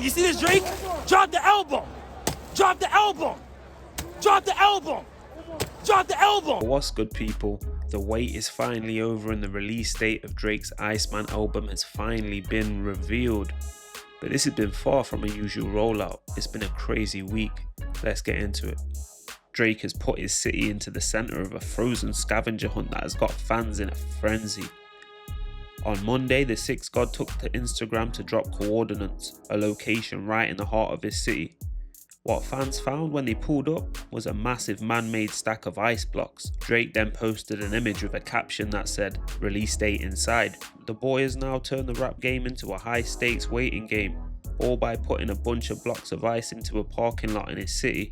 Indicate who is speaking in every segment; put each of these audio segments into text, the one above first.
Speaker 1: You see this, Drake? Drop the album. Drop the album. Drop the album. Drop the album.
Speaker 2: What's good, people? The wait is finally over and the release date of Drake's Iceman album has finally been revealed. But this has been far from a usual rollout. It's been a crazy week. Let's get into it. Drake has put his city into the center of a frozen scavenger hunt that has got fans in a frenzy. On Monday, the Sixth God took to Instagram to drop coordinates, a location right in the heart of his city. What fans found when they pulled up was a massive man-made stack of ice blocks. Drake then posted an image with a caption that said, "Release date inside." The boy has now turned the rap game into a high-stakes waiting game, all by putting a bunch of blocks of ice into a parking lot in his city.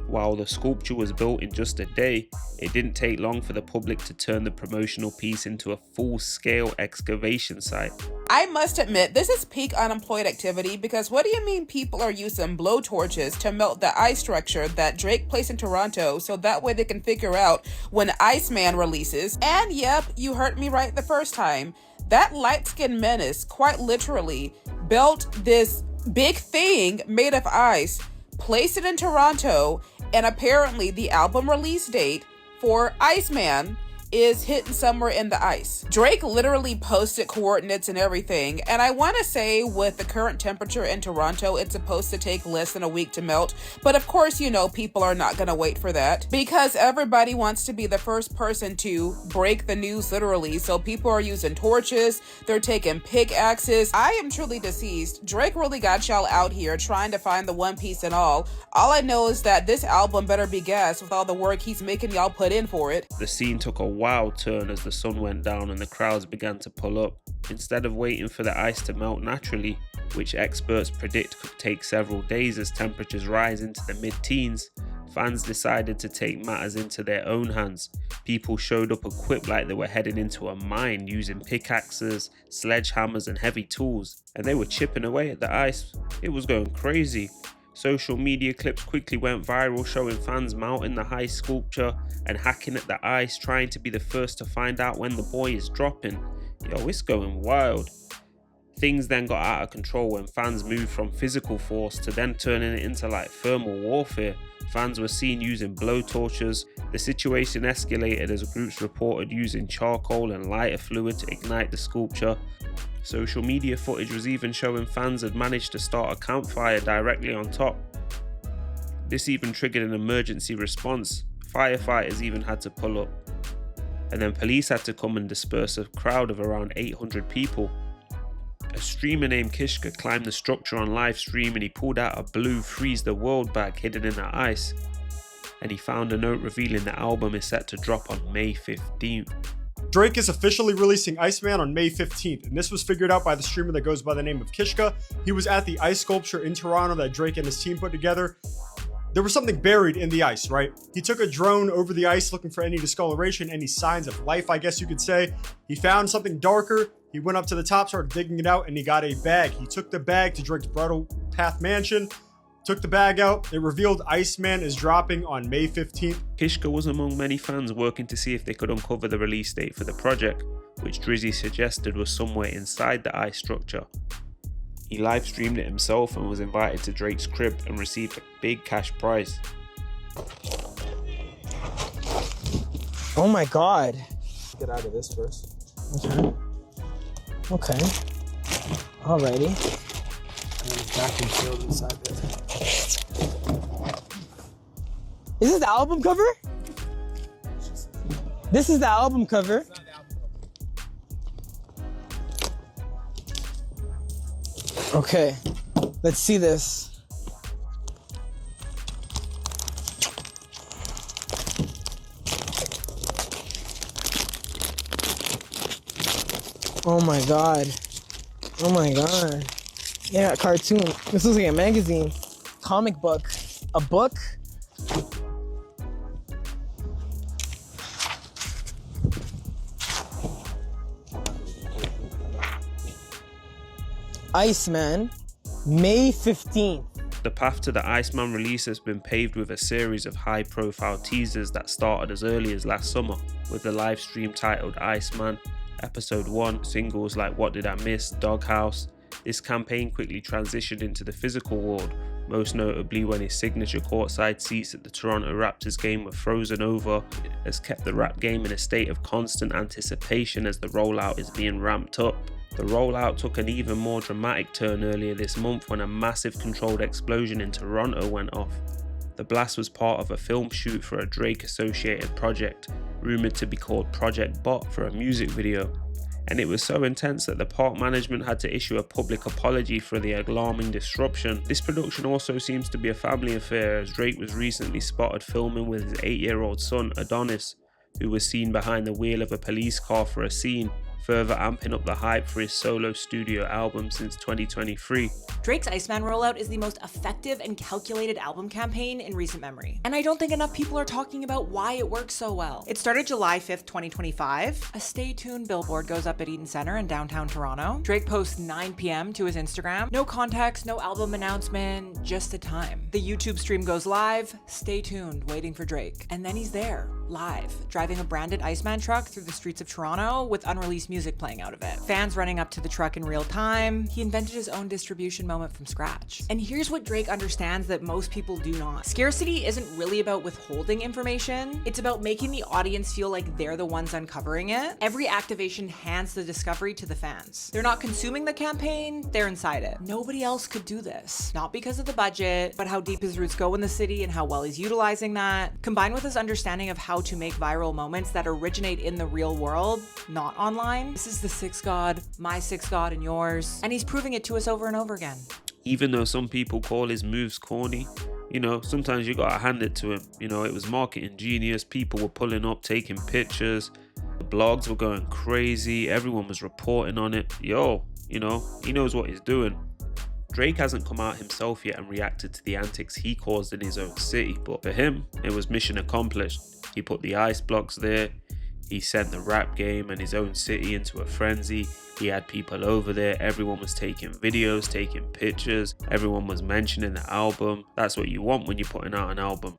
Speaker 2: While the sculpture was built in just a day, it didn't take long for the public to turn the promotional piece into a full-scale excavation site.
Speaker 3: I must admit, this is peak unemployed activity, because what do you mean people are using blowtorches to melt the ice structure that Drake placed in Toronto so that way they can figure out when Iceman releases? And yep, you heard me right the first time. That light-skinned menace quite literally built this big thing made of ice, placed it in Toronto, and apparently the album release date for Iceman is hidden somewhere in the ice. Drake literally posted coordinates and everything, and I want to say with the current temperature in Toronto, it's supposed to take less than a week to melt, but of course, you know, people are not gonna wait for that because everybody wants to be the first person to break the news literally, so people are using torches, they're taking pickaxes. I am truly deceased. Drake really got y'all out here trying to find the one piece and all. All I know is that this album better be gas with all the work he's making y'all put in for it.
Speaker 2: The scene took a wild turn as the sun went down and the crowds began to pull up. Instead of waiting for the ice to melt naturally, which experts predict could take several days as temperatures rise into the mid-teens, fans decided to take matters into their own hands. People showed up equipped like they were heading into a mine, using pickaxes, sledgehammers and heavy tools, and they were chipping away at the ice. It was going crazy. Social media clips quickly went viral showing fans mounting the high sculpture and hacking at the ice, trying to be the first to find out when the boy is dropping. Yo, it's going wild. Things then got out of control when fans moved from physical force to then turning it into like thermal warfare. Fans were seen using blowtorches. The situation escalated as groups reported using charcoal and lighter fluid to ignite the sculpture. Social media footage was even showing fans had managed to start a campfire directly on top. This even triggered an emergency response. Firefighters even had to pull up. And then police had to come and disperse a crowd of around 800 people. A streamer named Kishka climbed the structure on live stream and he pulled out a blue Freeze the World bag hidden in the ice. And he found a note revealing the album is set to drop on May 15th.
Speaker 4: Drake is officially releasing Iceman on May 15th, and this was figured out by the streamer that goes by the name of Kishka. He was at the ice sculpture in Toronto that Drake and his team put together. There was something buried in the ice, right? He took a drone over the ice looking for any discoloration, any signs of life, I guess you could say. He found something darker. He went up to the top, started digging it out, and he got a bag. He took the bag to Drake's Bridle Path mansion, took the bag out. It revealed Iceman is dropping on May 15th.
Speaker 2: Kishka was among many fans working to see if they could uncover the release date for the project, which Drizzy suggested was somewhere inside the ice structure. He live streamed it himself and was invited to Drake's crib and received a big cash prize.
Speaker 5: Oh my god. Get out of this first. Okay. Alrighty. Vacuum sealed inside there. Is this the album cover? This is the album cover. Okay, let's see this. Oh my god. Oh my god. Yeah, cartoon. This looks like a magazine. Comic book. A book? Iceman, May 15th.
Speaker 2: The path to the Iceman release has been paved with a series of high-profile teasers that started as early as last summer, with the live stream titled Iceman, Episode 1, singles like What Did I Miss, Doghouse, This campaign quickly transitioned into the physical world, most notably when his signature courtside seats at the Toronto Raptors game were frozen over, has kept the rap game in a state of constant anticipation as the rollout is being ramped up. The rollout took an even more dramatic turn earlier this month when a massive controlled explosion in Toronto went off. The blast was part of a film shoot for a Drake-associated project, rumoured to be called Project Bot, for a music video. And it was so intense that the park management had to issue a public apology for the alarming disruption. This production also seems to be a family affair, as Drake was recently spotted filming with his 8-year-old son Adonis, who was seen behind the wheel of a police car for a scene, further amping up the hype for his solo studio album since 2023.
Speaker 6: Drake's Iceman rollout is the most effective and calculated album campaign in recent memory. And I don't think enough people are talking about why it works so well. It started July 5th, 2025. A stay tuned billboard goes up at Eaton Centre in downtown Toronto. Drake posts 9 p.m. to his Instagram. No context, no album announcement, just a time. The YouTube stream goes live. Stay tuned, waiting for Drake. And then he's there, live, driving a branded Iceman truck through the streets of Toronto with unreleased music playing out of it. Fans running up to the truck in real time. He invented his own distribution moment from scratch. And here's what Drake understands that most people do not. Scarcity isn't really about withholding information. It's about making the audience feel like they're the ones uncovering it. Every activation hands the discovery to the fans. They're not consuming the campaign, they're inside it. Nobody else could do this. Not because of the budget, but how deep his roots go in the city and how well he's utilizing that, combined with his understanding of how to make viral moments that originate in the real world, not online. This is the sixth god, my sixth god and yours, and he's proving it to us over and over again.
Speaker 2: Even though some people call his moves corny, sometimes you gotta hand it to him. It was marketing genius, people were pulling up, taking pictures, the blogs were going crazy, everyone was reporting on it. He knows what he's doing. Drake hasn't come out himself yet and reacted to the antics he caused in his own city, but for him, it was mission accomplished. He put the ice blocks there, he sent the rap game and his own city into a frenzy. He had people over there, everyone was taking videos, taking pictures, everyone was mentioning the album. That's what you want when you're putting out an album.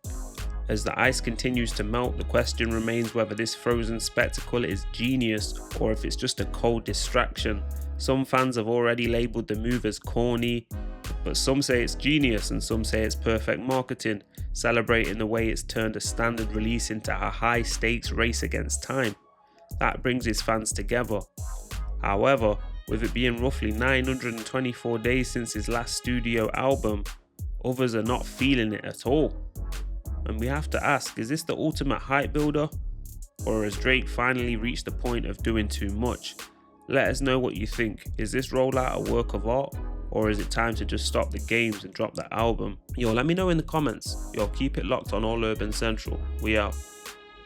Speaker 2: As the ice continues to melt, the question remains whether this frozen spectacle is genius or if it's just a cold distraction. Some fans have already labelled the move as corny, but some say it's genius and some say it's perfect marketing, celebrating the way it's turned a standard release into a high stakes race against time. That brings his fans together. However, with it being roughly 924 days since his last studio album, others are not feeling it at all. And we have to ask, is this the ultimate hype builder? Or has Drake finally reached the point of doing too much? Let us know what you think. Is this rollout a work of art? Or is it time to just stop the games and drop the album? Let me know in the comments. Keep it locked on All Urban Central. We out.